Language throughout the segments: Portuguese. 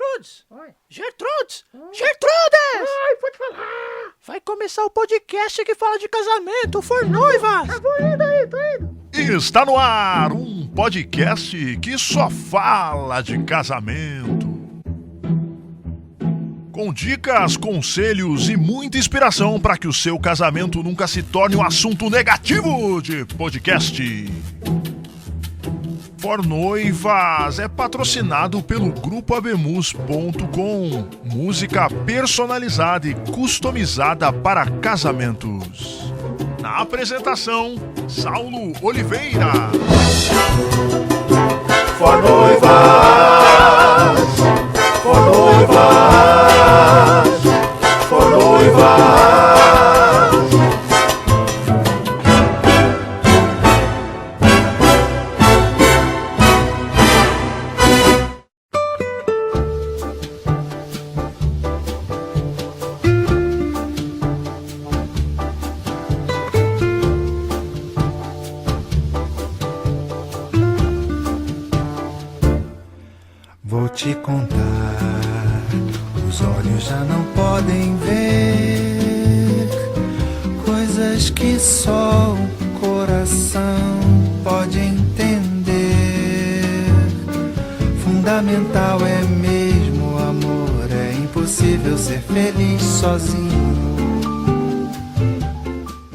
Gertrudes! Oi. Gertrudes! Oi. Gertrudes! Ai, pode falar. Vai começar o podcast que fala de casamento, For Noivas! Tô indo, tô indo. Está no ar um podcast que só fala de casamento. Com dicas, conselhos e muita inspiração para que o seu casamento nunca se torne um assunto negativo de podcast. For Noivas é patrocinado pelo Grupo Abemus.com, música personalizada e customizada para casamentos. Na apresentação, Saulo Oliveira. For Noivas, For Noivas, For Noivas. Vou te contar, os olhos já não podem ver coisas que só o coração pode entender. Fundamental é mesmo o amor, é impossível ser feliz sozinho.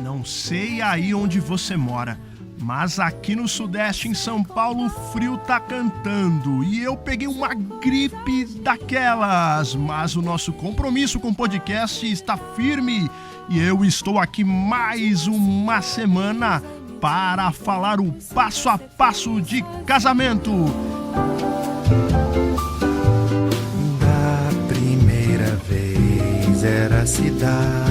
Não sei aí onde você mora, mas aqui no Sudeste, em São Paulo, o frio tá cantando e eu peguei uma gripe daquelas. Mas o nosso compromisso com o podcast está firme e eu estou aqui mais uma semana para falar o passo a passo de casamento. Da primeira vez era a cidade,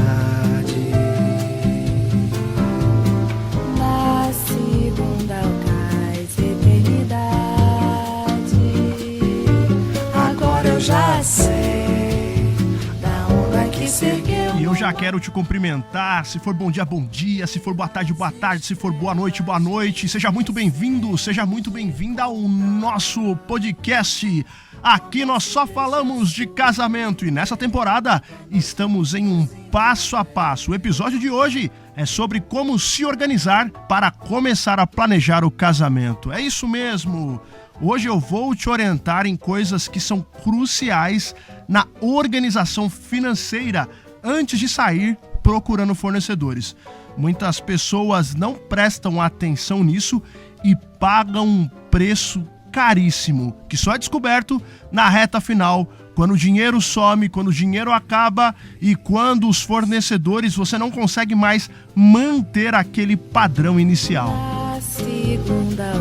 já sei da onda que se ergueu. E eu já quero te cumprimentar. Se for bom dia, se for boa tarde, se for boa noite. Seja muito bem-vindo, seja muito bem-vinda ao nosso podcast. Aqui nós só falamos de casamento e nessa temporada estamos em um passo a passo. O episódio de hoje é sobre como se organizar para começar a planejar o casamento. É isso mesmo. Hoje eu vou te orientar em coisas que são cruciais na organização financeira antes de sair procurando fornecedores. Muitas pessoas não prestam atenção nisso e pagam um preço caríssimo, que só é descoberto na reta final, quando o dinheiro some, quando o dinheiro acaba e quando os fornecedores você não consegue mais manter aquele padrão inicial. A segunda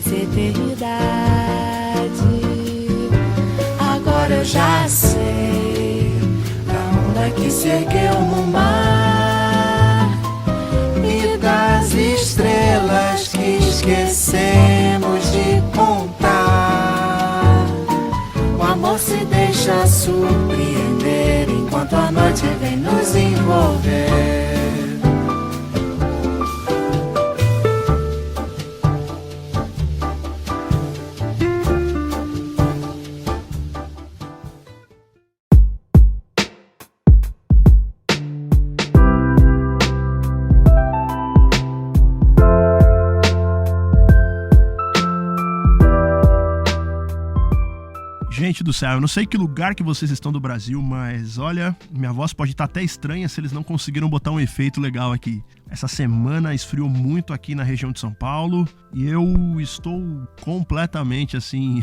eternidade. Agora eu já sei da onda que se ergueu no mar e das estrelas que esquecemos de contar. O amor se deixa surpreender enquanto a noite vem nos envolver. Gente do céu, eu não sei que lugar que vocês estão do Brasil, mas olha, minha voz pode estar até estranha se eles não conseguiram botar um efeito legal aqui. Essa semana esfriou muito aqui na região de São Paulo e eu estou completamente assim,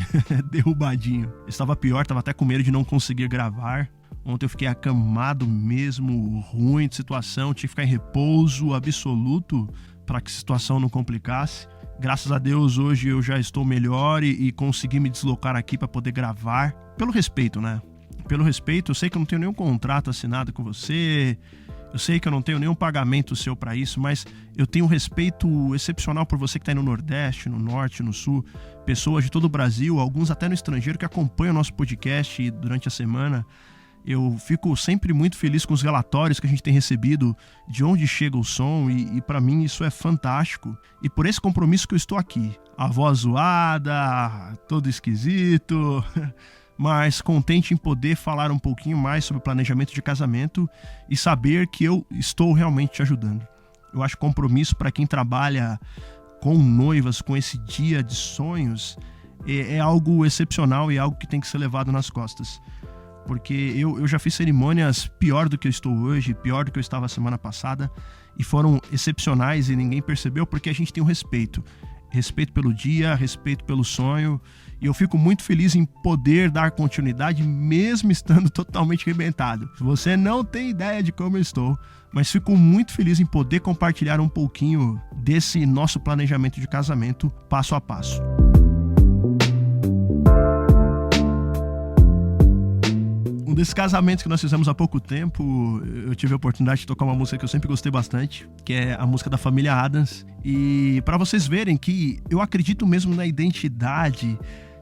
derrubadinho. Estava pior, estava até com medo de não conseguir gravar. Ontem eu fiquei acamado mesmo, ruim de situação, tinha que ficar em repouso absoluto para que a situação não complicasse. Graças a Deus, hoje eu já estou melhor e consegui me deslocar aqui para poder gravar. Pelo respeito, né? Pelo respeito, eu sei que eu não tenho nenhum contrato assinado com você, eu sei que eu não tenho nenhum pagamento seu para isso, mas eu tenho um respeito excepcional por você que está aí no Nordeste, no Norte, no Sul, pessoas de todo o Brasil, alguns até no estrangeiro que acompanham o nosso podcast durante a semana. Eu fico sempre muito feliz com os relatórios que a gente tem recebido de onde chega o som e para mim isso é fantástico. E por esse compromisso que eu estou aqui. A voz zoada, todo esquisito, mas contente em poder falar um pouquinho mais sobre planejamento de casamento e saber que eu estou realmente te ajudando. Eu acho compromisso para quem trabalha com noivas, com esse dia de sonhos, é algo excepcional e algo que tem que ser levado nas costas. Porque eu já fiz cerimônias pior do que eu estou hoje, pior do que eu estava semana passada, e foram excepcionais e ninguém percebeu porque a gente tem um respeito. Respeito pelo dia, respeito pelo sonho, e eu fico muito feliz em poder dar continuidade mesmo estando totalmente arrebentado. Você não tem ideia de como eu estou, mas fico muito feliz em poder compartilhar um pouquinho desse nosso planejamento de casamento passo a passo. Um desses casamentos que nós fizemos há pouco tempo, eu tive a oportunidade de tocar uma música que eu sempre gostei bastante, que é a música da família Adams. E para vocês verem que eu acredito mesmo na identidade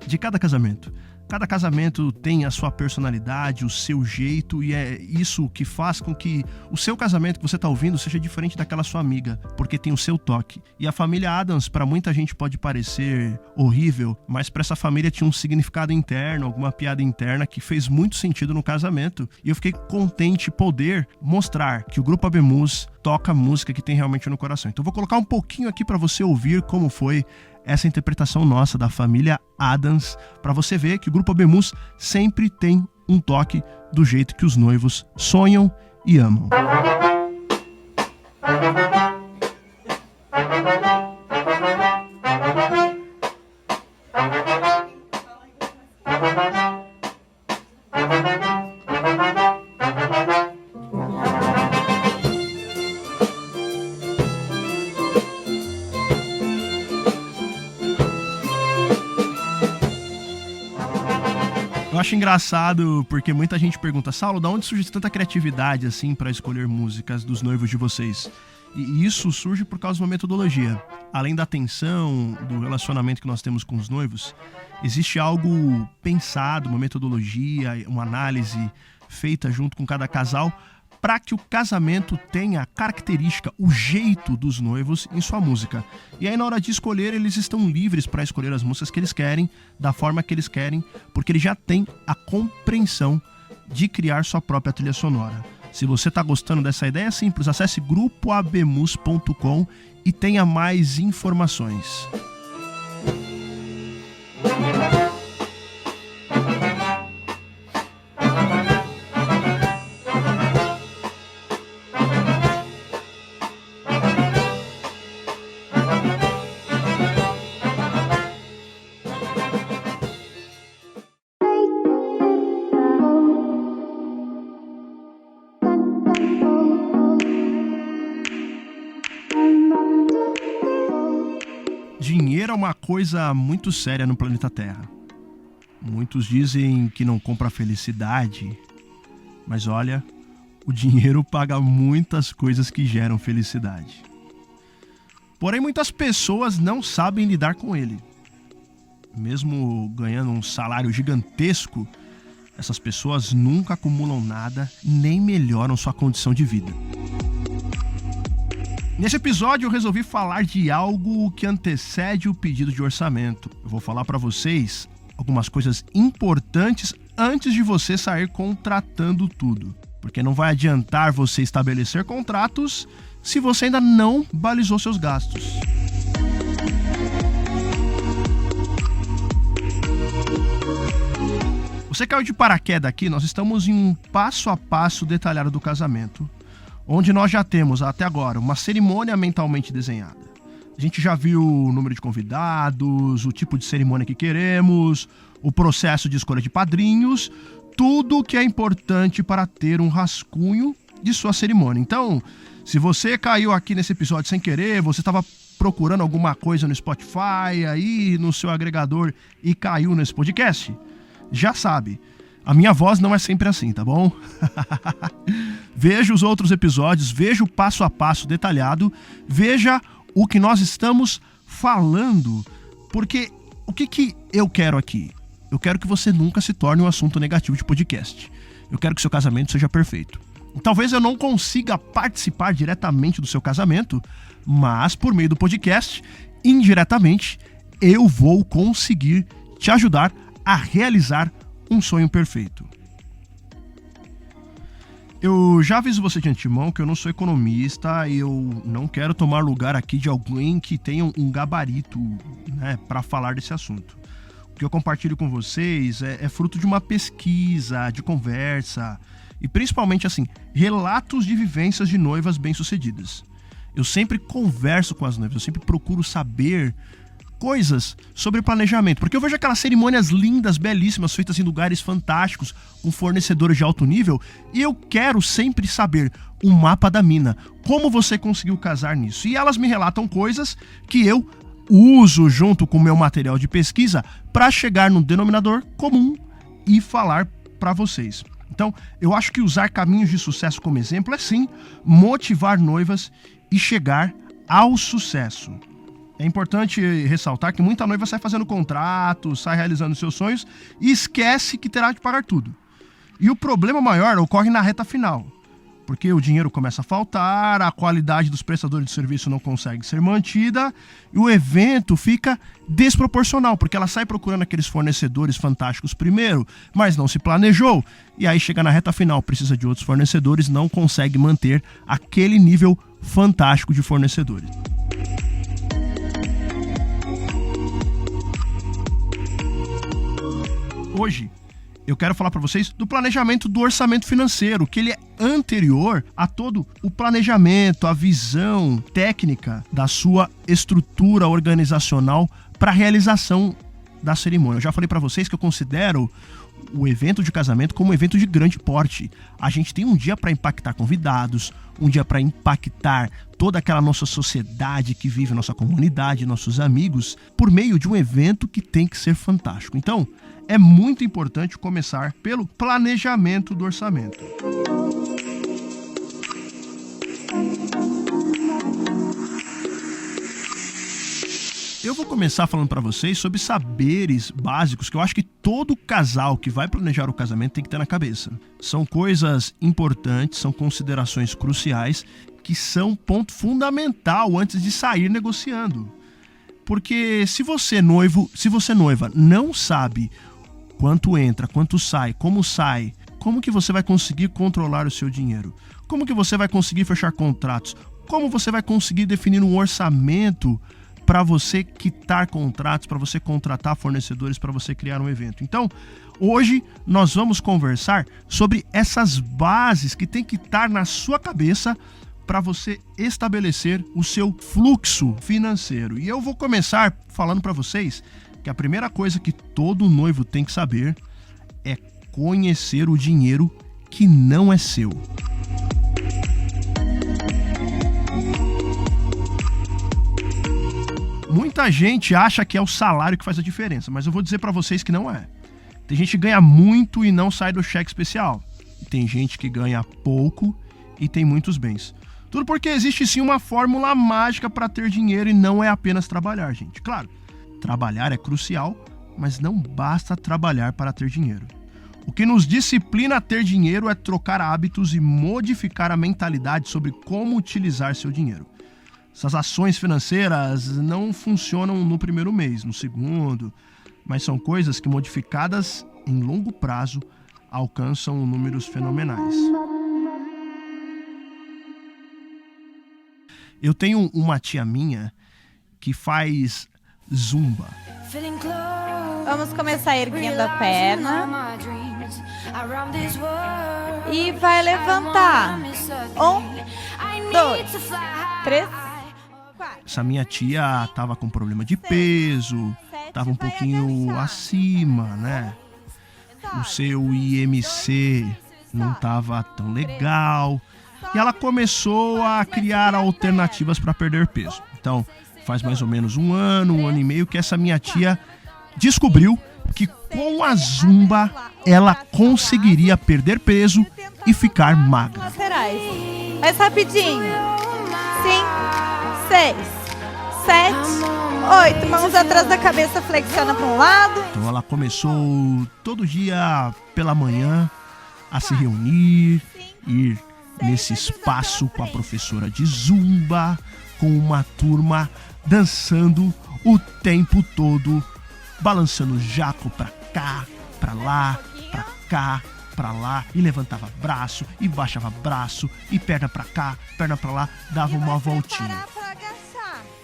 de cada casamento. Cada casamento tem a sua personalidade, o seu jeito, e é isso que faz com que o seu casamento que você está ouvindo seja diferente daquela sua amiga, porque tem o seu toque. E a família Adams, para muita gente pode parecer horrível, mas para essa família tinha um significado interno, alguma piada interna que fez muito sentido no casamento. E eu fiquei contente em poder mostrar que o Grupo Abemus toca música que tem realmente no coração. Então eu vou colocar um pouquinho aqui para você ouvir como foi essa interpretação nossa da família Adams, para você ver que o Grupo Abemus sempre tem um toque do jeito que os noivos sonham e amam. Eu acho engraçado porque muita gente pergunta: Saulo, de onde surge tanta criatividade assim para escolher músicas dos noivos de vocês? E isso surge por causa de uma metodologia. Além da atenção, do relacionamento que nós temos com os noivos, existe algo pensado, uma metodologia, uma análise feita junto com cada casal para que o casamento tenha a característica, o jeito dos noivos em sua música. E aí na hora de escolher, eles estão livres para escolher as músicas que eles querem, da forma que eles querem, porque eles já têm a compreensão de criar sua própria trilha sonora. Se você está gostando dessa ideia, é simples, acesse grupoabemus.com e tenha mais informações. Dinheiro é uma coisa muito séria no planeta Terra. Muitos dizem que não compra felicidade, mas olha, o dinheiro paga muitas coisas que geram felicidade. Porém, muitas pessoas não sabem lidar com ele. Mesmo ganhando um salário gigantesco, essas pessoas nunca acumulam nada, nem melhoram sua condição de vida. Nesse episódio eu resolvi falar de algo que antecede o pedido de orçamento. Eu vou falar para vocês algumas coisas importantes antes de você sair contratando tudo. Porque não vai adiantar você estabelecer contratos se você ainda não balizou seus gastos. Você caiu de paraquedas aqui, nós estamos em um passo a passo detalhado do casamento, onde nós já temos, até agora, uma cerimônia mentalmente desenhada. A gente já viu o número de convidados, o tipo de cerimônia que queremos, o processo de escolha de padrinhos, tudo que é importante para ter um rascunho de sua cerimônia. Então, se você caiu aqui nesse episódio sem querer, você estava procurando alguma coisa no Spotify, aí no seu agregador e caiu nesse podcast, já sabe. A minha voz não é sempre assim, tá bom? Veja os outros episódios, veja o passo a passo detalhado, veja o que nós estamos falando, porque o que eu quero aqui? Eu quero que você nunca se torne um assunto negativo de podcast. Eu quero que seu casamento seja perfeito. Talvez eu não consiga participar diretamente do seu casamento, mas por meio do podcast, indiretamente, eu vou conseguir te ajudar a realizar um sonho perfeito. Eu já aviso você de antemão que eu não sou economista e eu não quero tomar lugar aqui de alguém que tenha um gabarito, né, para falar desse assunto. O que eu compartilho com vocês é fruto de uma pesquisa, de conversa e principalmente, assim, relatos de vivências de noivas bem-sucedidas. Eu sempre converso com as noivas, eu sempre procuro saber coisas sobre planejamento, porque eu vejo aquelas cerimônias lindas, belíssimas, feitas em lugares fantásticos, com fornecedores de alto nível, e eu quero sempre saber o mapa da mina, como você conseguiu casar nisso. E elas me relatam coisas que eu uso junto com o meu material de pesquisa para chegar no denominador comum e falar para vocês. Então, eu acho que usar caminhos de sucesso como exemplo é sim motivar noivas e chegar ao sucesso. É importante ressaltar que muita noiva sai fazendo contratos, sai realizando seus sonhos e esquece que terá de pagar tudo. E o problema maior ocorre na reta final, porque o dinheiro começa a faltar, a qualidade dos prestadores de serviço não consegue ser mantida e o evento fica desproporcional, porque ela sai procurando aqueles fornecedores fantásticos primeiro, mas não se planejou, e aí chega na reta final, precisa de outros fornecedores, não consegue manter aquele nível fantástico de fornecedores. Hoje, eu quero falar para vocês do planejamento do orçamento financeiro, que ele é anterior a todo o planejamento, a visão técnica da sua estrutura organizacional para a realização da cerimônia. Eu já falei para vocês que eu considero o evento de casamento como um evento de grande porte. A gente tem um dia para impactar convidados, um dia para impactar toda aquela nossa sociedade que vive, nossa comunidade, nossos amigos, por meio de um evento que tem que ser fantástico. Então, é muito importante começar pelo planejamento do orçamento. Eu vou começar falando para vocês sobre saberes básicos que eu acho que todo casal que vai planejar o casamento tem que ter na cabeça. São coisas importantes, são considerações cruciais que são ponto fundamental antes de sair negociando. Porque se você noiva não sabe quanto entra, quanto sai, como que você vai conseguir controlar o seu dinheiro? Como que você vai conseguir fechar contratos? Como você vai conseguir definir um orçamento para você quitar contratos, para você contratar fornecedores, para você criar um evento? Então, hoje nós vamos conversar sobre essas bases que tem que estar na sua cabeça para você estabelecer o seu fluxo financeiro. E eu vou começar falando para vocês que a primeira coisa que todo noivo tem que saber é conhecer o dinheiro que não é seu. Muita gente acha que é o salário que faz a diferença, mas eu vou dizer para vocês que não é. Tem gente que ganha muito e não sai do cheque especial. E tem gente que ganha pouco e tem muitos bens. Tudo porque existe sim uma fórmula mágica para ter dinheiro e não é apenas trabalhar, gente. Claro, trabalhar é crucial, mas não basta trabalhar para ter dinheiro. O que nos disciplina a ter dinheiro é trocar hábitos e modificar a mentalidade sobre como utilizar seu dinheiro. Essas ações financeiras não funcionam no primeiro mês, no segundo, mas são coisas que, modificadas em longo prazo, alcançam números fenomenais. Eu tenho uma tia minha que faz zumba. Vamos começar erguendo a perna e vai levantar. 1, 2, 3, 4. Essa minha tia tava com problema de peso, tava um pouquinho acima, né? O seu IMC não tava tão legal. E ela começou a criar alternativas para perder peso. Então, faz mais ou menos um ano e meio que essa minha tia descobriu que com a zumba ela conseguiria perder peso e ficar magra. Laterais. Mais rapidinho. 5, 6, 7, 8. Mãos atrás da cabeça, flexiona para um lado. Então ela começou todo dia pela manhã a se reunir, ir nesse espaço com a professora de zumba, com uma turma dançando o tempo todo, balançando o jaco pra cá, pra lá, cá, pra lá, e levantava braço, e baixava braço, e perna pra cá, perna pra lá, dava uma voltinha.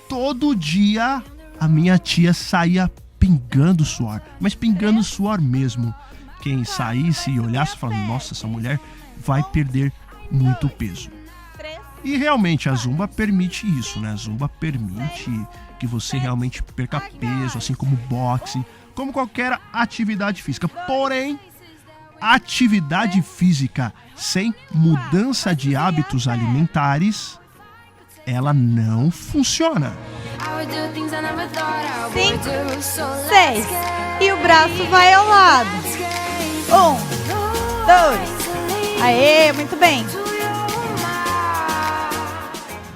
Todo dia a minha tia saía pingando suor, mas pingando suor mesmo. Quem saísse e olhasse falava, nossa, essa mulher vai perder muito peso. E realmente a Zumba permite isso, né? A Zumba permite que você realmente perca peso, assim como boxe, como qualquer atividade física. Porém, atividade física sem mudança de hábitos alimentares, ela não funciona. 5, 6. E o braço vai ao lado. 1, 2. Aê, muito bem.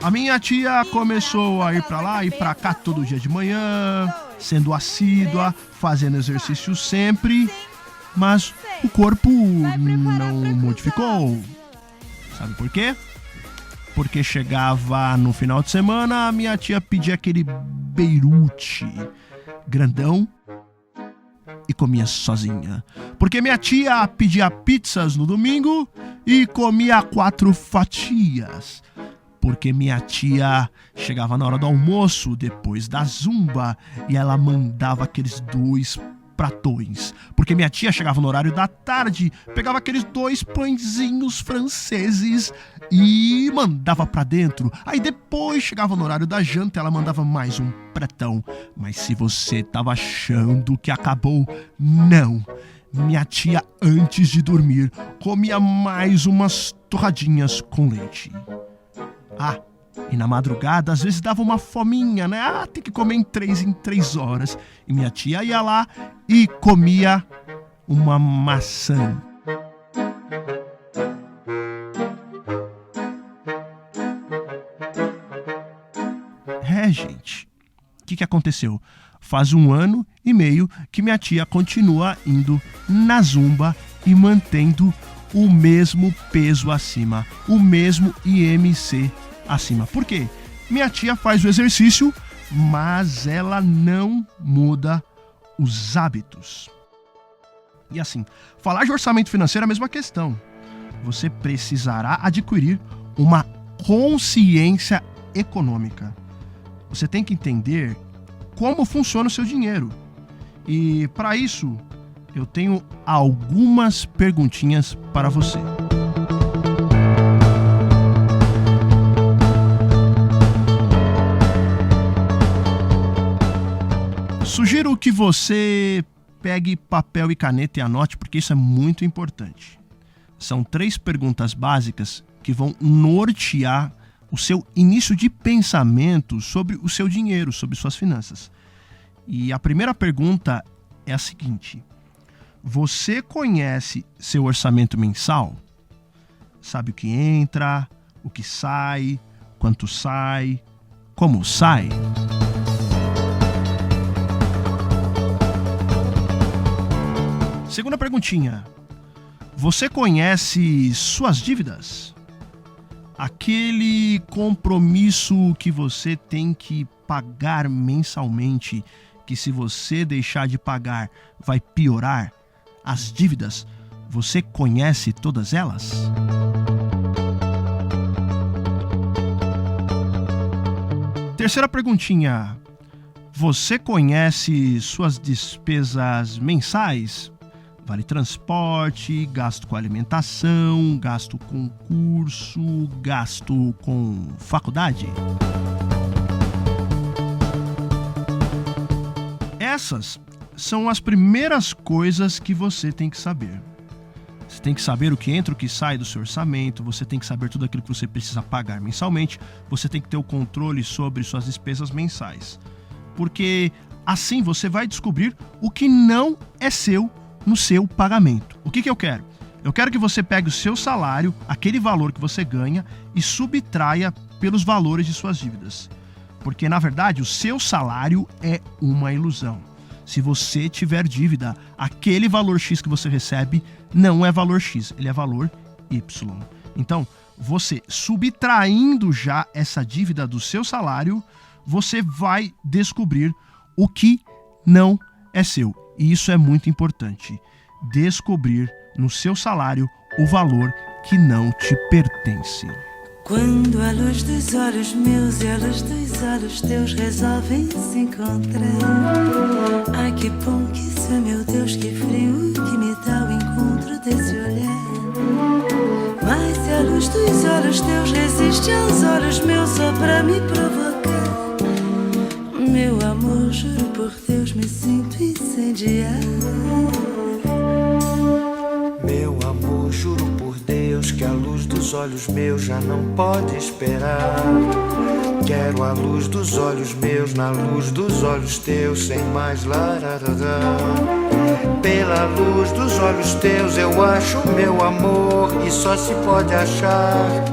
A minha tia começou a ir pra lá e pra cá todo dia de manhã, sendo assídua, fazendo exercício sempre, mas o corpo não modificou. Sabe por quê? Porque chegava no final de semana, a minha tia pedia aquele beirute grandão e comia sozinha. Porque minha tia pedia pizzas no domingo e comia 4 fatias. Porque minha tia chegava na hora do almoço, depois da Zumba, e ela mandava aqueles 2 pratões. Porque minha tia chegava no horário da tarde, pegava aqueles 2 pãezinhos franceses e mandava pra dentro. Aí depois chegava no horário da janta, ela mandava mais um pratão. Mas se você tava achando que acabou, não. Minha tia, antes de dormir, comia mais umas torradinhas com leite. Ah, e na madrugada, às vezes dava uma fominha, né? Ah, tem que comer em 3 horas. E minha tia ia lá e comia uma maçã. Gente, o que aconteceu? Faz 1 ano e meio que minha tia continua indo na Zumba e mantendo o mesmo peso acima, o mesmo IMC acima. Por quê? Minha tia faz o exercício, mas ela não muda os hábitos. E assim, falar de orçamento financeiro é a mesma questão. Você precisará adquirir uma consciência econômica. Você tem que entender como funciona o seu dinheiro. E para isso, eu tenho algumas perguntinhas para você. Sugiro que você pegue papel e caneta e anote, porque isso é muito importante. São 3 perguntas básicas que vão nortear o seu início de pensamento sobre o seu dinheiro, sobre suas finanças. E a primeira pergunta é a seguinte: você conhece seu orçamento mensal? Sabe o que entra, o que sai, quanto sai, como sai? Segunda perguntinha: você conhece suas dívidas? Aquele compromisso que você tem que pagar mensalmente, que se você deixar de pagar vai piorar? As dívidas, você conhece todas elas? Terceira perguntinha: você conhece suas despesas mensais? Vale transporte, gasto com alimentação, gasto com curso, gasto com faculdade. Essas são as primeiras coisas que você tem que saber. Você tem que saber o que entra e o que sai do seu orçamento, você tem que saber tudo aquilo que você precisa pagar mensalmente, você tem que ter o controle sobre suas despesas mensais. Porque assim você vai descobrir o que não é seu no seu pagamento. O que eu quero? Eu quero que você pegue o seu salário, aquele valor que você ganha, e subtraia pelos valores de suas dívidas. Porque, na verdade, o seu salário é uma ilusão. Se você tiver dívida, aquele valor X que você recebe não é valor X, ele é valor Y. Então, você subtraindo já essa dívida do seu salário, você vai descobrir o que não é seu. E isso é muito importante. Descobrir no seu salário o valor que não te pertence. Quando a luz dos olhos meus e a luz dos olhos teus resolvem se encontrar. Ai que bom que isso é, meu Deus, que frio que me dá o encontro desse olhar. Mas se a luz dos olhos teus resiste aos olhos meus só pra me provocar, meu amor, juro por Deus, me sinto incendiar. Meu amor, juro por Deus que a luz dos olhos meus já não pode esperar. Quero a luz dos olhos meus na luz dos olhos teus, sem mais lararará. Pela luz dos olhos teus eu acho meu amor, e só se pode achar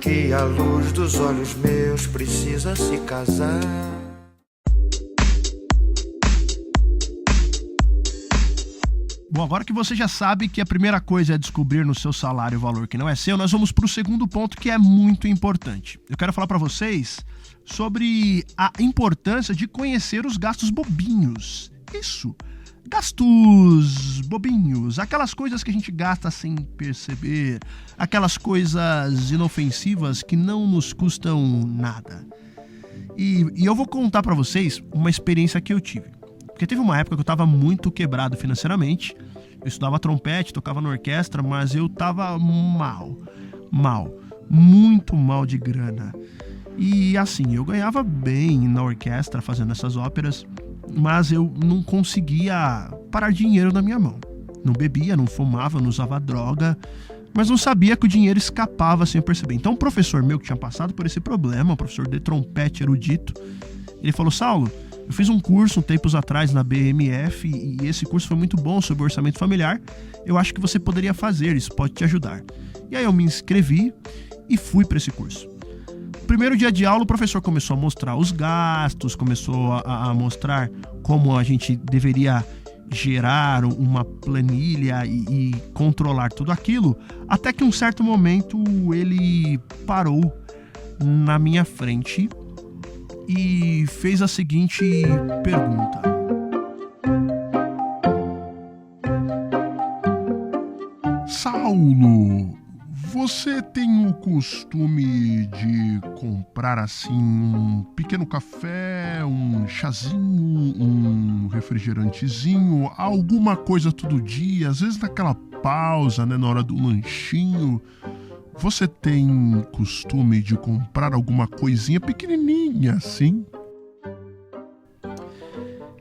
que a luz dos olhos meus precisa se casar. Bom, agora que você já sabe que a primeira coisa é descobrir no seu salário o valor que não é seu, nós vamos para o segundo ponto, que é muito importante. Eu quero falar para vocês sobre a importância de conhecer os gastos bobinhos. Isso, gastos bobinhos, aquelas coisas que a gente gasta sem perceber, aquelas coisas inofensivas que não nos custam nada. E eu vou contar para vocês uma experiência que eu tive. Porque teve uma época que eu estava muito quebrado financeiramente. Eu estudava trompete, tocava na orquestra, mas eu estava muito mal de grana. E assim, eu ganhava bem na orquestra fazendo essas óperas, mas eu não conseguia parar dinheiro na minha mão. Não bebia, não fumava, não usava droga, mas não sabia que o dinheiro escapava sem eu perceber. Então um professor meu que tinha passado por esse problema, um professor de trompete erudito, ele falou: Saulo, eu fiz um curso tempos atrás na BMF e esse curso foi muito bom sobre orçamento familiar. Eu acho que você poderia fazer, isso pode te ajudar. E aí eu me inscrevi e fui para esse curso. Primeiro dia de aula, o professor começou a mostrar os gastos, começou a mostrar como a gente deveria gerar uma planilha e controlar tudo aquilo, até que em um certo momento ele parou na minha frente e fez a seguinte pergunta: Saulo, você tem o costume de comprar assim um pequeno café, um chazinho, um refrigerantezinho, alguma coisa todo dia, às vezes naquela pausa, né, na hora do lanchinho? Você tem costume de comprar alguma coisinha pequenininha assim?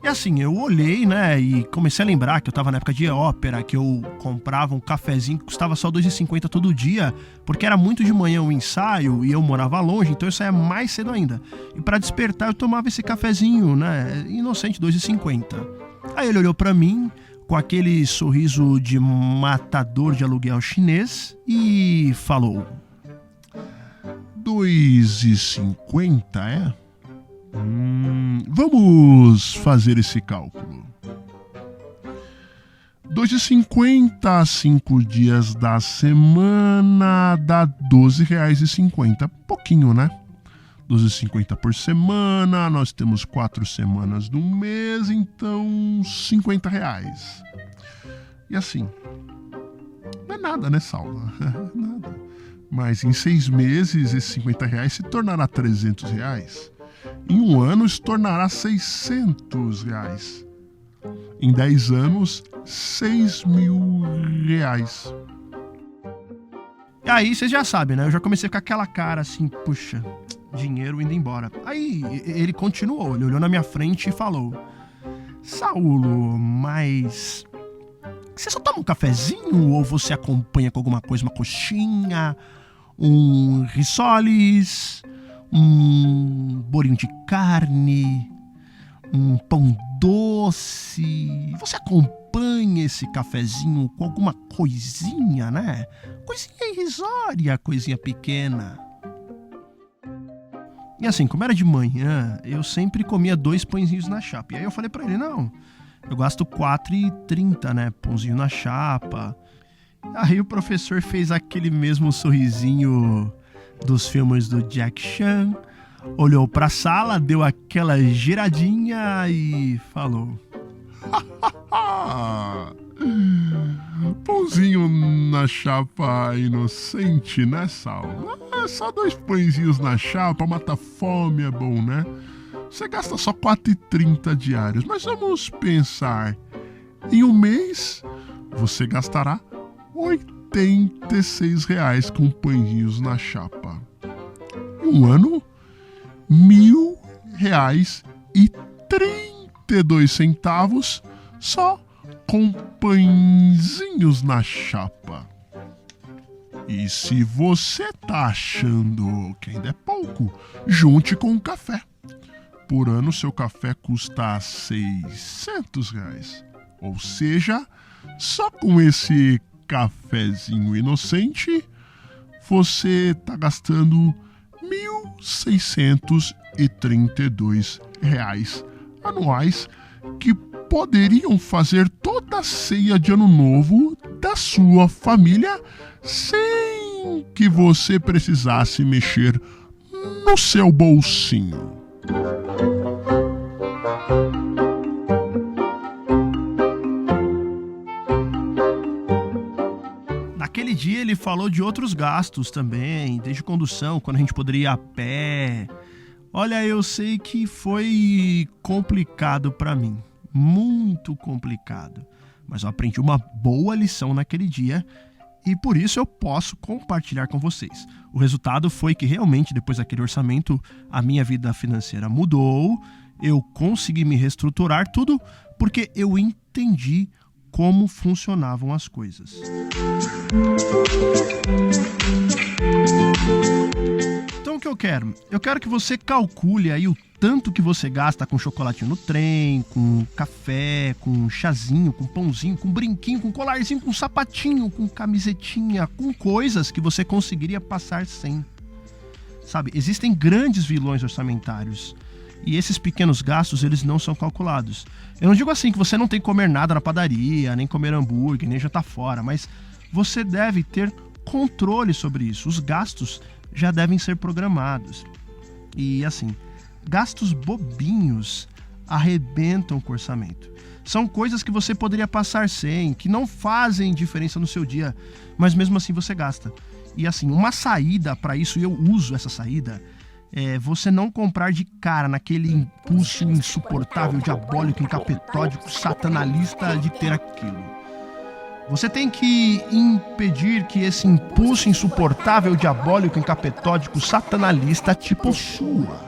E assim, eu olhei, né, e comecei a lembrar que eu tava na época de ópera, que eu comprava um cafezinho que custava só R$2,50 todo dia, porque era muito de manhã o ensaio e eu morava longe, então eu saía mais cedo ainda. E pra despertar eu tomava esse cafezinho, né, inocente, R$2,50. Aí ele olhou pra mim com aquele sorriso de matador de aluguel chinês e falou: R$2,50, é? Vamos fazer esse cálculo. 2,50 5 dias da semana dá R$12,50. Pouquinho, né? 12,50 por semana, nós temos 4 semanas no mês, então R$50. E assim, não é nada, né, Saulo? Nada. Mas em 6 meses, esses R$50 se tornará R$300. Em um ano, se tornará R$600. Em 10 anos, R$6.000. E aí, vocês já sabem, né? Eu já comecei com aquela cara assim, puxa, dinheiro indo embora. Aí ele continuou, ele olhou na minha frente e falou: Saulo, mas você só toma um cafezinho ou você acompanha com alguma coisa, uma coxinha, um risoles, um bolinho de carne, um pão doce? Você acompanha esse cafezinho com alguma coisinha, né? Coisinha irrisória, coisinha pequena. E assim, como era de manhã, eu sempre comia 2 pãezinhos na chapa. E aí eu falei pra ele: não, eu gasto R$4,30, né? Pãozinho na chapa. Aí o professor fez aquele mesmo sorrisinho dos filmes do Jack Chan, olhou pra sala, deu aquela giradinha e falou: Pãozinho na chapa inocente, né, Sal? Só 2 pãezinhos na chapa, mata fome, é bom, né? Você gasta só R$4,30 diários, mas vamos pensar. Em um mês, você gastará R$86 com pãezinhos na chapa. Em um ano, R$1.000,32 só com pãezinhos na chapa. E se você tá achando que ainda é pouco, junte com o café. Por ano, seu café custa R$600. Ou seja, só com esse cafezinho inocente, você tá gastando R$1.632 anuais, que poderiam fazer toda a ceia de ano novo da sua família sem que você precisasse mexer no seu bolsinho. Naquele dia ele falou de outros gastos também, desde condução, quando a gente poderia ir a pé. Olha, eu sei que foi complicado pra mim, muito complicado, mas eu aprendi uma boa lição naquele dia e por isso eu posso compartilhar com vocês. O resultado foi que realmente depois daquele orçamento a minha vida financeira mudou, eu consegui me reestruturar, tudo porque eu entendi como funcionavam as coisas. Então o que eu quero? Eu quero que você calcule aí o tanto que você gasta com chocolatinho no trem, com café, com chazinho, com pãozinho, com brinquinho, com colarzinho, com sapatinho, com camisetinha, com coisas que você conseguiria passar sem. Sabe, existem grandes vilões orçamentários e esses pequenos gastos, eles não são calculados. Eu não digo assim que você não tem que comer nada na padaria, nem comer hambúrguer, nem jantar fora, mas você deve ter controle sobre isso. Os gastos já devem ser programados. E assim, gastos bobinhos arrebentam com o orçamento. São coisas que você poderia passar sem, que não fazem diferença no seu dia, mas mesmo assim você gasta. E assim, uma saída para isso, e eu uso essa saída, é você não comprar de cara naquele impulso insuportável, diabólico, encapetódico, satanalista de ter aquilo. Você tem que impedir que esse impulso insuportável, diabólico, encapetódico, satanalista te possua.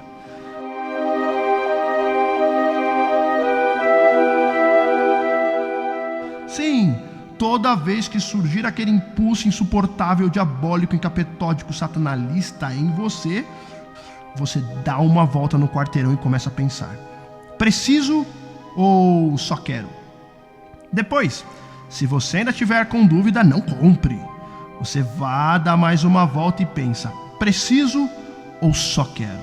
Sim, toda vez que surgir aquele impulso insuportável, diabólico, encapetódico, satanalista em você, você dá uma volta no quarteirão e começa a pensar: preciso ou só quero? Depois, se você ainda tiver com dúvida, não compre. Você vai dar mais uma volta e pensa: preciso ou só quero?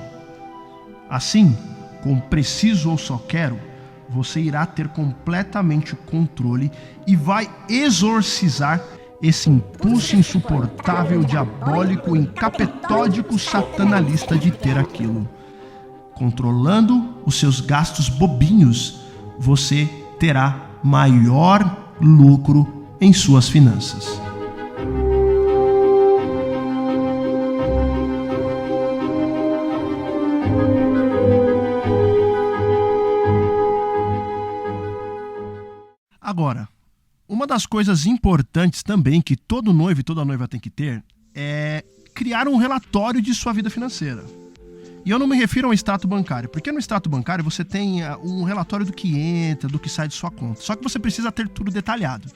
Assim, com preciso ou só quero, você irá ter completamente o controle e vai exorcizar esse impulso insuportável, diabólico, encapetódico, satanalista de ter aquilo. Controlando os seus gastos bobinhos, você terá maior lucro em suas finanças. Agora, uma das coisas importantes também que todo noivo e toda noiva tem que ter é criar um relatório de sua vida financeira. E eu não me refiro a um extrato bancário, porque no extrato bancário você tem um relatório do que entra, do que sai de sua conta. Só que você precisa ter tudo detalhado.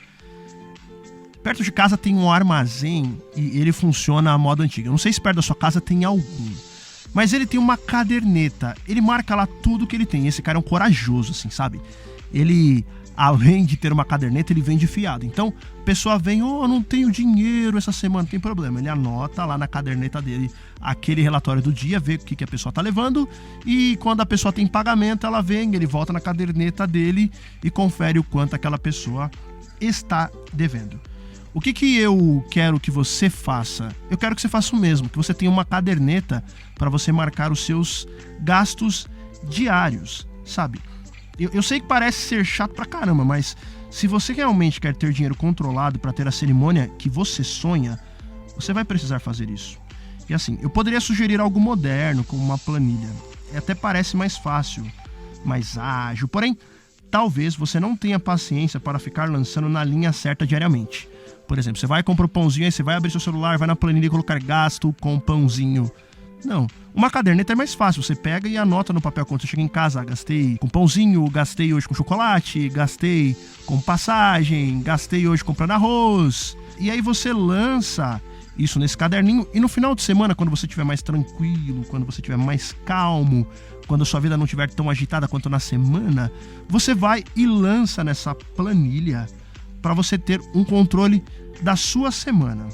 Perto de casa tem um armazém e ele funciona à moda antiga. Eu não sei se perto da sua casa tem algum, mas ele tem uma caderneta. Ele marca lá tudo que ele tem. Esse cara é um corajoso, assim, sabe? Ele, além de ter uma caderneta, ele vende fiado. Então, a pessoa vem: eu não tenho dinheiro essa semana, não tem problema. Ele anota lá na caderneta dele aquele relatório do dia, vê o que a pessoa tá levando, e quando a pessoa tem pagamento, ela vem, ele volta na caderneta dele e confere o quanto aquela pessoa está devendo. O que eu quero que você faça? Eu quero que você faça o mesmo, que você tenha uma caderneta para você marcar os seus gastos diários, sabe? Eu sei que parece ser chato pra caramba, mas se você realmente quer ter dinheiro controlado para ter a cerimônia que você sonha, você vai precisar fazer isso. E assim, eu poderia sugerir algo moderno, como uma planilha. Até parece mais fácil, mais ágil, porém, talvez você não tenha paciência para ficar lançando na linha certa diariamente. Por exemplo, você vai comprar o pãozinho, aí você vai abrir seu celular, vai na planilha e colocar gasto com pãozinho. Não, uma caderneta é mais fácil, você pega e anota no papel quando você chega em casa, gastei com pãozinho, gastei hoje com chocolate, gastei com passagem, gastei hoje comprando arroz. E aí você lança isso nesse caderninho e no final de semana, quando você estiver mais tranquilo, quando você estiver mais calmo, quando a sua vida não estiver tão agitada quanto na semana, você vai e lança nessa planilha para você ter um controle da sua semana.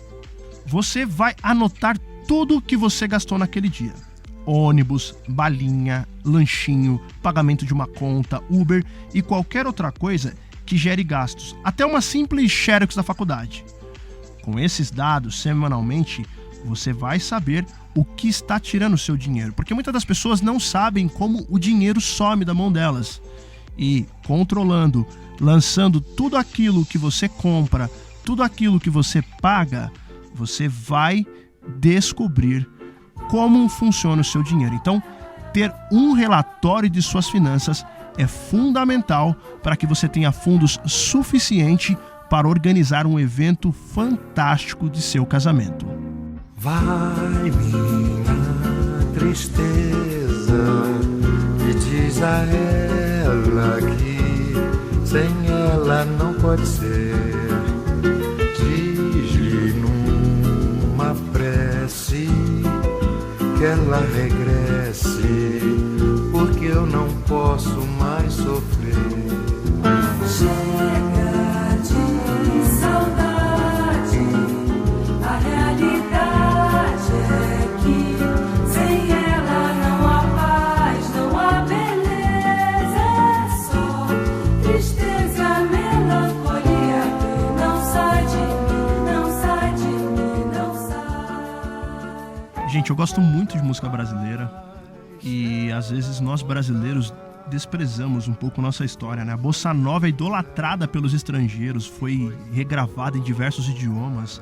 Você vai anotar tudo que você gastou naquele dia. Ônibus, balinha, lanchinho, pagamento de uma conta, Uber e qualquer outra coisa que gere gastos. Até uma simples xerox da faculdade. Com esses dados, semanalmente, você vai saber o que está tirando o seu dinheiro. Porque muitas das pessoas não sabem como o dinheiro some da mão delas. E controlando, lançando tudo aquilo que você compra, tudo aquilo que você paga, você vai descobrir como funciona o seu dinheiro. Então, ter um relatório de suas finanças é fundamental para que você tenha fundos suficientes para organizar um evento fantástico de seu casamento. Vai minha tristeza e diz a ela que sem ela não pode ser. Diz-lhe numa prece que ela regresse, porque eu não posso mais sofrer. Chega de saudade, a realidade é que sem ela não há paz, não há beleza, é só tristeza, melancolia que não sai de mim, não sai de mim, não sai. Gente, eu gosto muito de música brasileira e às vezes nós brasileiros desprezamos um pouco nossa história, né? A bossa nova é idolatrada pelos estrangeiros, foi regravada em diversos idiomas.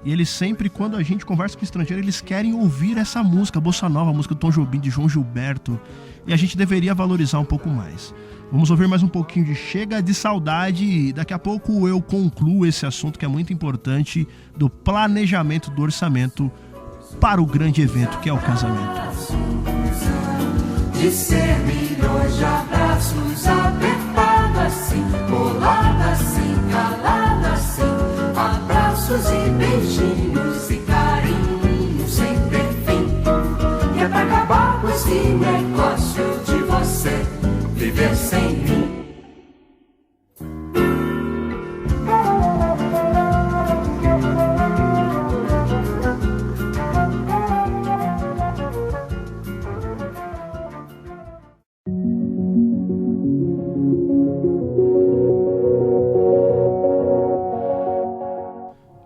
E eles sempre, quando a gente conversa com o estrangeiro, eles querem ouvir essa música, a bossa nova, a música do Tom Jobim, de João Gilberto. E a gente deveria valorizar um pouco mais. Vamos ouvir mais um pouquinho de Chega de Saudade e daqui a pouco eu concluo esse assunto que é muito importante do planejamento do orçamento para o grande evento que é o casamento. De ser milhões de abraços, apertado assim, colado assim, calado assim, abraços e beijinhos e carinhos sem ter fim. E é pra acabar com esse negócio de você viver sem mim.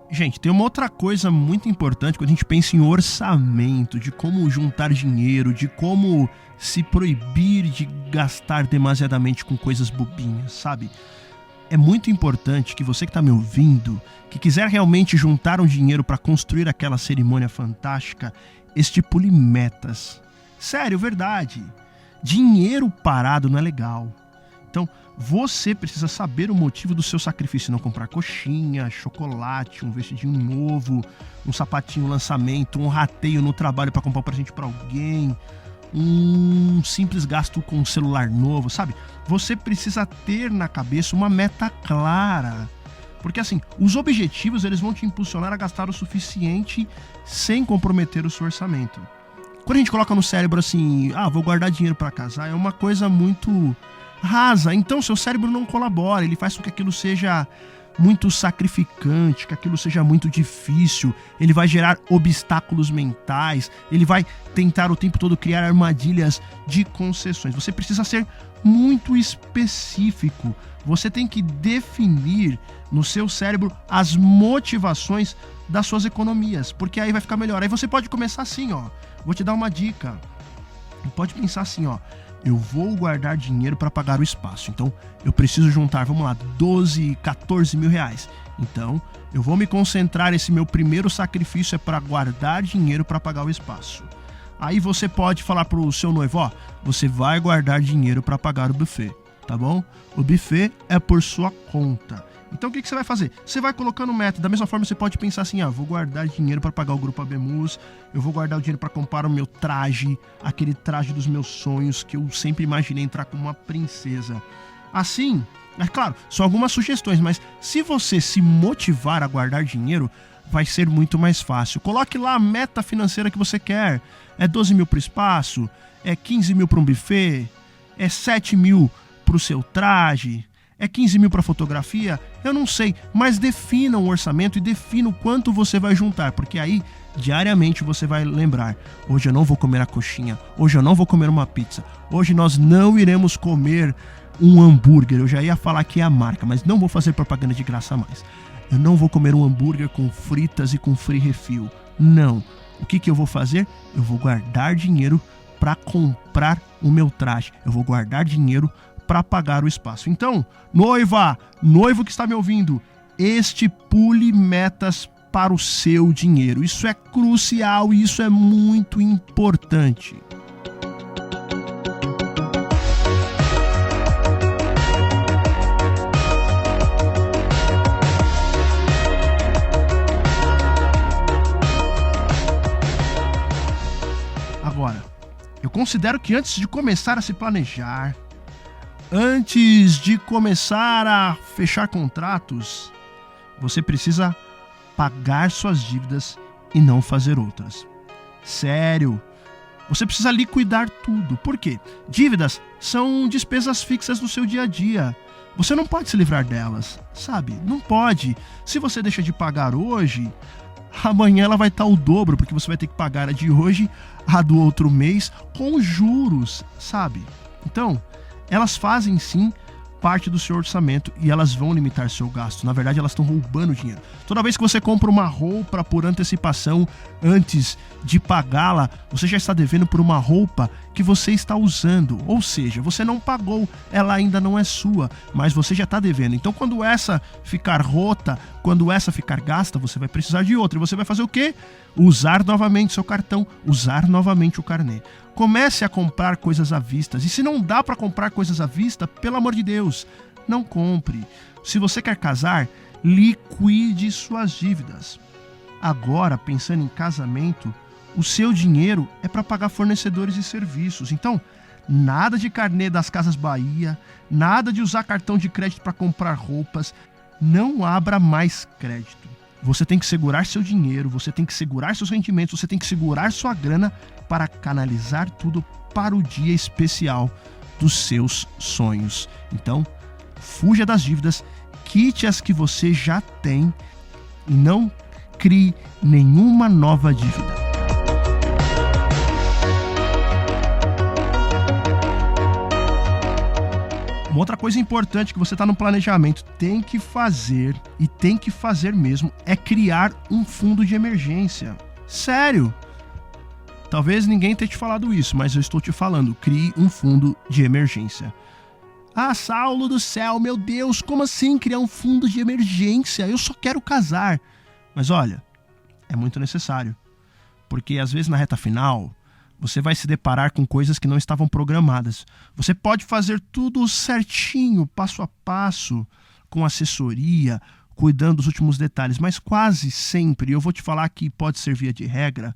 Gente, tem uma outra coisa muito importante quando a gente pensa em orçamento, de como juntar dinheiro, de como se proibir de gastar demasiadamente com coisas bobinhas, sabe? É muito importante que você que está me ouvindo, que quiser realmente juntar um dinheiro para construir aquela cerimônia fantástica, estipule metas. Sério, verdade. Dinheiro parado não é legal. Então, você precisa saber o motivo do seu sacrifício. Não comprar coxinha, chocolate, um vestidinho novo, um sapatinho lançamento, um rateio no trabalho para comprar um presente para alguém, um simples gasto com um celular novo, sabe? Você precisa ter na cabeça uma meta clara. Porque assim, os objetivos eles vão te impulsionar a gastar o suficiente sem comprometer o seu orçamento. Quando a gente coloca no cérebro assim, vou guardar dinheiro para casar, é uma coisa muito rasa, então seu cérebro não colabora, ele faz com que aquilo seja muito sacrificante, que aquilo seja muito difícil, ele vai gerar obstáculos mentais, ele vai tentar o tempo todo criar armadilhas de concessões. Você precisa ser muito específico, você tem que definir no seu cérebro as motivações das suas economias, porque aí vai ficar melhor. Aí você pode começar assim, vou te dar uma dica, pode pensar assim, eu vou guardar dinheiro para pagar o espaço. Então, eu preciso juntar, vamos lá, 12, 14 mil reais. Então, eu vou me concentrar, esse meu primeiro sacrifício é para guardar dinheiro para pagar o espaço. Aí você pode falar pro seu noivo, ó, você vai guardar dinheiro para pagar o buffet, tá bom? O buffet é por sua conta. Então o que você vai fazer? Você vai colocando meta. Da mesma forma você pode pensar assim, vou guardar dinheiro para pagar o grupo Abemus, eu vou guardar o dinheiro para comprar o meu traje, aquele traje dos meus sonhos que eu sempre imaginei entrar como uma princesa. Assim, é claro, são algumas sugestões, mas se você se motivar a guardar dinheiro, vai ser muito mais fácil. Coloque lá a meta financeira que você quer. É 12 mil para o espaço? É 15 mil para um buffet? É 7 mil para o seu traje? É 15 mil para fotografia? Eu não sei, mas defina um orçamento e defina o quanto você vai juntar, porque aí, diariamente, você vai lembrar, hoje eu não vou comer a coxinha, hoje eu não vou comer uma pizza, hoje nós não iremos comer um hambúrguer, eu já ia falar que é a marca, mas não vou fazer propaganda de graça mais. Eu não vou comer um hambúrguer com fritas e com free refill, não. O que eu vou fazer? Eu vou guardar dinheiro para comprar o meu traje, eu vou guardar dinheiro para pagar o espaço. Então, noivo que está me ouvindo, estipule metas para o seu dinheiro. Isso é crucial e isso é muito importante. Agora, eu considero que antes de começar a se planejar, antes de começar a fechar contratos, você precisa pagar suas dívidas e não fazer outras. Sério, você precisa liquidar tudo. Por quê? Dívidas são despesas fixas do seu dia a dia. Você não pode se livrar delas, sabe? Não pode. Se você deixa de pagar hoje, amanhã ela vai estar o dobro, porque você vai ter que pagar a de hoje, a do outro mês, com juros, sabe? Então, elas fazem sim parte do seu orçamento e elas vão limitar seu gasto. Na verdade, elas estão roubando dinheiro. Toda vez que você compra uma roupa por antecipação, antes de pagá-la, você já está devendo por uma roupa que você está usando. Ou seja, você não pagou, ela ainda não é sua, mas você já está devendo. Então, quando essa ficar rota, quando essa ficar gasta, você vai precisar de outra. E você vai fazer o quê? Usar novamente seu cartão, usar novamente o carnê. Comece a comprar coisas à vista. E se não dá para comprar coisas à vista, pelo amor de Deus, não compre. Se você quer casar, liquide suas dívidas. Agora, pensando em casamento, o seu dinheiro é para pagar fornecedores e serviços. Então, nada de carnê das Casas Bahia, nada de usar cartão de crédito para comprar roupas. Não abra mais crédito. Você tem que segurar seu dinheiro, você tem que segurar seus rendimentos, você tem que segurar sua grana para canalizar tudo para o dia especial dos seus sonhos. Então, fuja das dívidas, quite as que você já tem e não crie nenhuma nova dívida. Uma outra coisa importante que você está no planejamento, tem que fazer, e tem que fazer mesmo, é criar um fundo de emergência. Sério! Talvez ninguém tenha te falado isso, mas eu estou te falando, crie um fundo de emergência. Ah, Saulo do céu, meu Deus, como assim criar um fundo de emergência? Eu só quero casar. Mas olha, é muito necessário, porque às vezes na reta final, você vai se deparar com coisas que não estavam programadas. Você pode fazer tudo certinho, passo a passo, com assessoria, cuidando dos últimos detalhes, mas quase sempre, eu vou te falar que pode ser via de regra,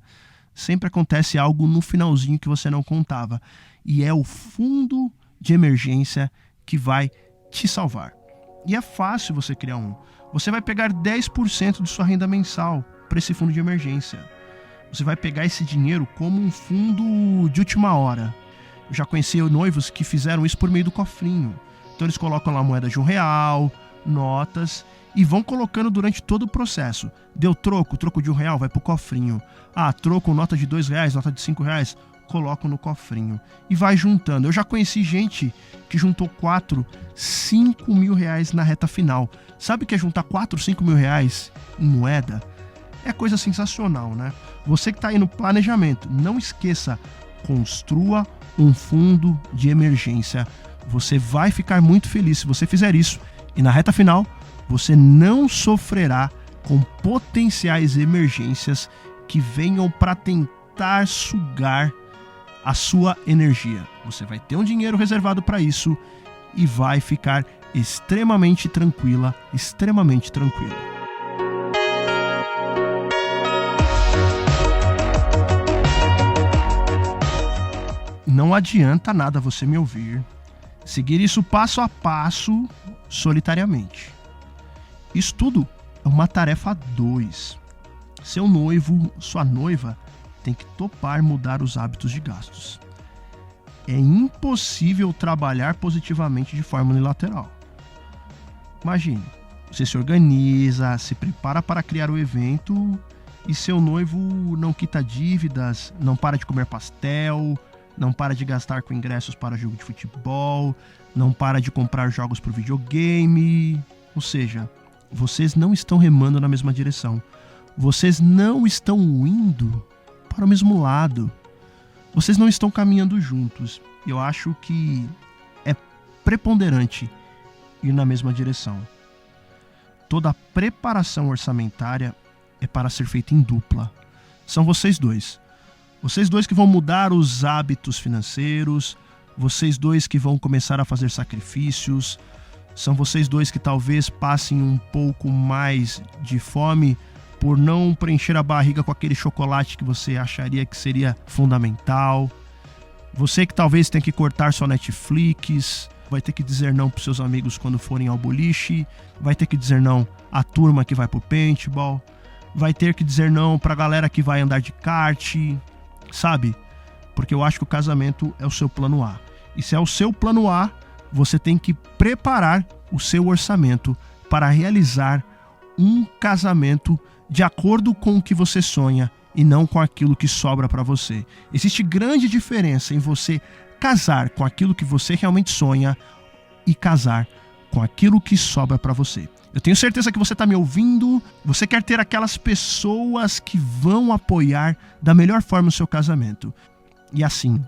sempre acontece algo no finalzinho que você não contava. E é o fundo de emergência que vai te salvar. E é fácil você criar um. Você vai pegar 10% de sua renda mensal para esse fundo de emergência. Você vai pegar esse dinheiro como um fundo de última hora. Eu já conheci noivos que fizeram isso por meio do cofrinho. Então eles colocam lá moeda de R$1, notas, e vão colocando durante todo o processo. Deu troco de R$1 vai pro cofrinho. Ah, troco, nota de R$2, nota de R$5, colocam no cofrinho. E vai juntando. Eu já conheci gente que juntou 4, 5 mil reais na reta final. Sabe o que é juntar 4, 5 mil reais em moeda? É coisa sensacional, né? Você que está aí no planejamento, não esqueça, construa um fundo de emergência. Você vai ficar muito feliz se você fizer isso. E na reta final, você não sofrerá com potenciais emergências que venham para tentar sugar a sua energia. Você vai ter um dinheiro reservado para isso e vai ficar extremamente tranquila, extremamente tranquilo. Não adianta nada você me ouvir, seguir isso passo a passo, solitariamente. Isso tudo é uma tarefa a dois. Seu noivo, sua noiva, tem que topar mudar os hábitos de gastos. É impossível trabalhar positivamente de forma unilateral. Imagine, você se organiza, se prepara para criar o evento e seu noivo não quita dívidas, não para de comer pastel, não para de gastar com ingressos para jogo de futebol, não para de comprar jogos para o videogame. Ou seja, vocês não estão remando na mesma direção. Vocês não estão indo para o mesmo lado. Vocês não estão caminhando juntos. Eu acho que é preponderante ir na mesma direção. Toda preparação orçamentária é para ser feita em dupla. São vocês dois. Vocês dois que vão mudar os hábitos financeiros. Vocês dois que vão começar a fazer sacrifícios. São vocês dois que talvez passem um pouco mais de fome por não preencher a barriga com aquele chocolate que você acharia que seria fundamental. Você que talvez tenha que cortar sua Netflix, vai ter que dizer não para seus amigos quando forem ao boliche, vai ter que dizer não à turma que vai pro paintball, vai ter que dizer não pra galera que vai andar de kart, sabe? Porque eu acho que o casamento é o seu plano A. E se é o seu plano A, você tem que preparar o seu orçamento para realizar um casamento de acordo com o que você sonha e não com aquilo que sobra para você. Existe grande diferença em você casar com aquilo que você realmente sonha e casar com aquilo que sobra para você. Eu tenho certeza que você está me ouvindo, você quer ter aquelas pessoas que vão apoiar da melhor forma o seu casamento. E assim,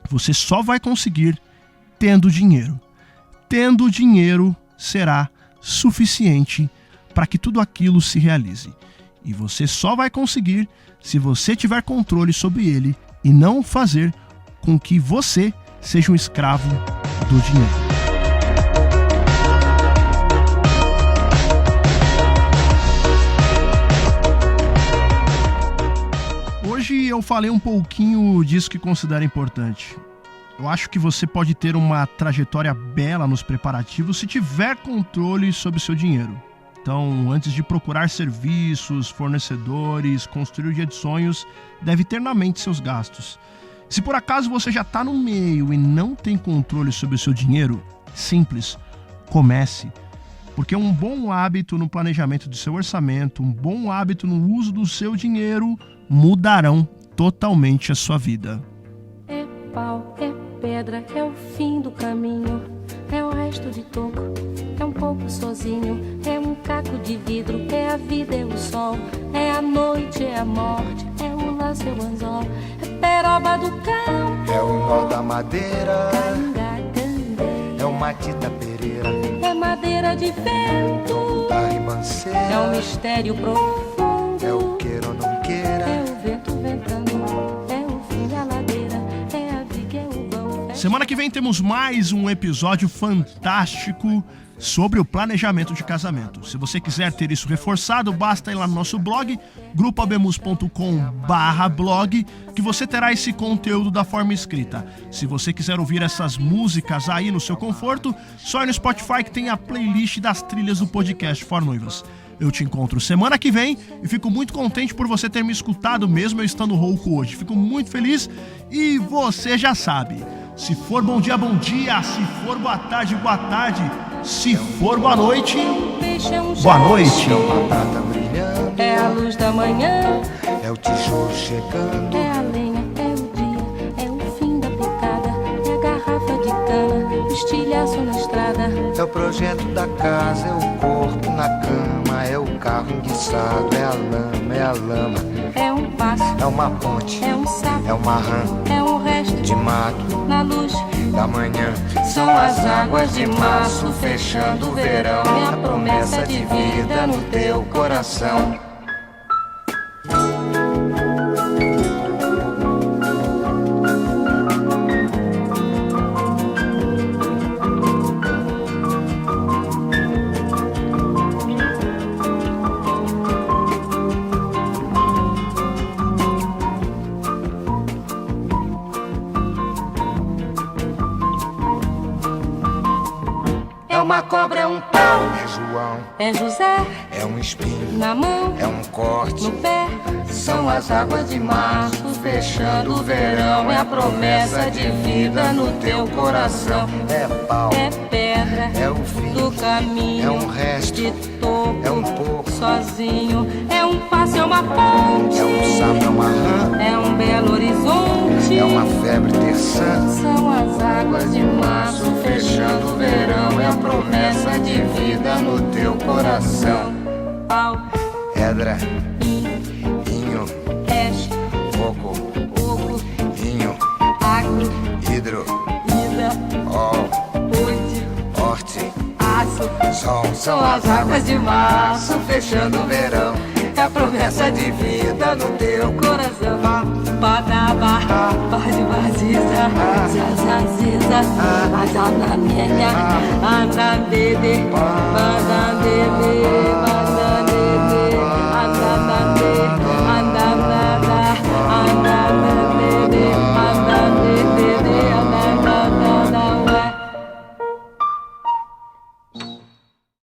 você só vai conseguir tendo dinheiro. Tendo dinheiro será suficiente para que tudo aquilo se realize. E você só vai conseguir se você tiver controle sobre ele e não fazer com que você seja um escravo do dinheiro. Hoje eu falei um pouquinho disso que considero importante. Eu acho que você pode ter uma trajetória bela nos preparativos se tiver controle sobre o seu dinheiro. Então, antes de procurar serviços, fornecedores, construir o dia de sonhos, deve ter na mente seus gastos. Se por acaso você já está no meio e não tem controle sobre o seu dinheiro, simples, comece. Porque um bom hábito no planejamento do seu orçamento, um bom hábito no uso do seu dinheiro, mudarão totalmente a sua vida. É pau, é pedra, é o fim do caminho, é o resto de toco, é um pouco sozinho, é um caco de vidro, é a vida, é o sol, é a noite, é a morte, é o laço, é o anzol, é peroba do cão, É o nó da madeira, cangagandê, é o matita pereira, é madeira de vento, da ribanceira, é um mistério profundo, é o queira ou não queira. é o vento ventando, é o fim da ladeira, é a viga, é o vão. Semana que vem temos mais um episódio fantástico sobre o planejamento de casamento. Se você quiser ter isso reforçado, basta ir lá no nosso blog, grupoabemus.com/blog, que você terá esse conteúdo da forma escrita. Se você quiser ouvir essas músicas aí no seu conforto, só ir no Spotify que tem a playlist das trilhas do podcast For Noivas. Eu te encontro semana que vem e fico muito contente por você ter me escutado mesmo eu estando rouco hoje. Fico muito feliz e você já sabe. Se for bom dia, se for boa tarde, se for boa noite, boa noite. É uma prata brilhando, É a luz da manhã, é o tijolo chegando, é a lenha, é o dia, é o fim da picada, é a garrafa de cana, o estilhaço na estrada. é o projeto da casa, é o corpo na cama, é o carro enguiçado, é a lama, É um passo, é uma ponte, é um sapo, é uma rã, é um resto de mato, na luz da manhã. São as águas de março fechando o verão. É a promessa de vida no teu coração. é uma cobra, é um pau, É João, é José, é um espinho, na mão, é um corte. no pé. São as águas de março fechando o verão. É a promessa de vida no teu coração. É pau, É pedra, é o fim, do caminho, é um resto, de topo, é um pouco, sozinho. É um passo, é uma ponte, é um sapo, é uma rã, é um belo horizonte. é uma febre terçã. São as águas de março Fechando o verão, é a promessa de vida no teu coração. pau, Pedra, inho, inho, hash, coco, oco, vinho, agro, hidro, ida, ol, urte, horte, aço. sol. São as águas de março fechando o verão. É a promessa de vida no teu Coração, badaba, bade baziza, zazaziza, adana minha, anda bebê, bada bebê,